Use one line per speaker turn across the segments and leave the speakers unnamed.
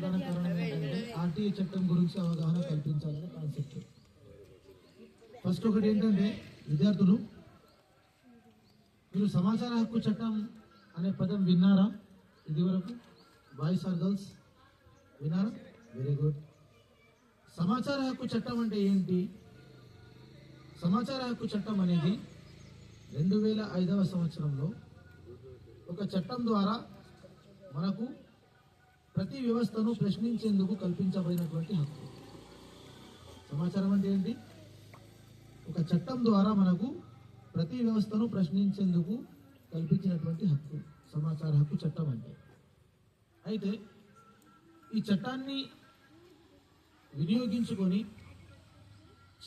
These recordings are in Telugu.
ప్రధాన కారణం ఏంటంటే ఆర్టీఐ చట్టం గురించి అవగాహన కల్పించాలనే కాన్సెప్ట్. ఫస్ట్ ఒకటి ఏంటంటే విద్యార్థులు, మీరు సమాచార హక్కు చట్టం అనే పదం విన్నారా? ఇది వరకు బాయ్స్ ఆర్ గర్ల్స్ విన్నారా? Very good. సమాచార హక్కు చట్టం అంటే ఏంటి? సమాచార హక్కు చట్టం అనేది 2005వ సంవత్సరంలో ఒక చట్టం ద్వారా మనకు ప్రతి వ్యవస్థను ప్రశ్నించేందుకు కల్పించబడినటువంటి హక్కు. సమాచారం అంటే ఏంటి? ఒక చట్టం ద్వారా మనకు ప్రతి వ్యవస్థను ప్రశ్నించేందుకు కల్పించినటువంటి హక్కు సమాచార హక్కు చట్టం అంటే. అయితే ఈ చట్టాన్ని వినియోగించుకొని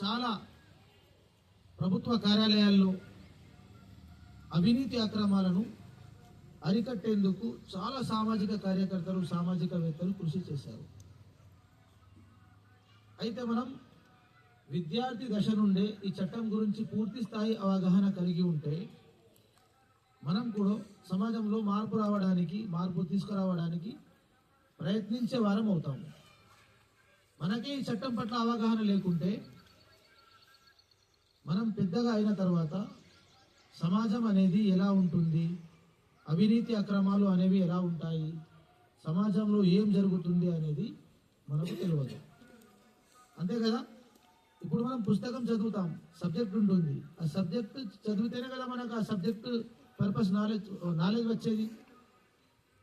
చాలా ప్రభుత్వ కార్యాలయాల్లో అవినీతి అక్రమాలను అరికట్టేందుకు చాలా సామాజిక కార్యకర్తలు, సామాజికవేత్తలు కృషి చేశారు. అయితే మనం విద్యార్థి దశ నుండే ఈ చట్టం గురించి పూర్తి స్థాయి అవగాహన కలిగి ఉంటే మనం కూడా సమాజంలో మార్పు తీసుకురావడానికి ప్రయత్నించే వారం అవుతాము. మనకే ఈ చట్టం పట్ల అవగాహన లేకుంటే మనం పెద్దగా అయిన తర్వాత సమాజం అనేది ఎలా ఉంటుంది, అవినీతి అక్రమాలు అనేవి ఎలా ఉంటాయి, సమాజంలో ఏం జరుగుతుంది అనేది మనకు తెలియదు. అంతే కదా? ఇప్పుడు మనం పుస్తకం చదువుతాం, సబ్జెక్ట్ ఉంటుంది. ఆ సబ్జెక్ట్ చదివితేనే కదా మనకు ఆ సబ్జెక్ట్ పర్పస్ నాలెడ్జ్ వచ్చేది.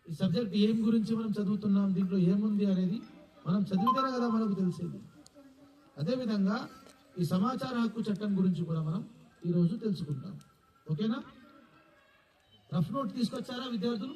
ఈ సబ్జెక్ట్ ఏం గురించి మనం చదువుతున్నాం, దీంట్లో ఏముంది అనేది మనం చదివితేనే కదా మనకు తెలిసేది. అదేవిధంగా ఈ సమాచార హక్కు చట్టం గురించి కూడా మనం ఈరోజు తెలుసుకుంటాం. ఓకేనా? రఫ్ నోట్ తీసుకొచ్చారా విద్యార్థులు?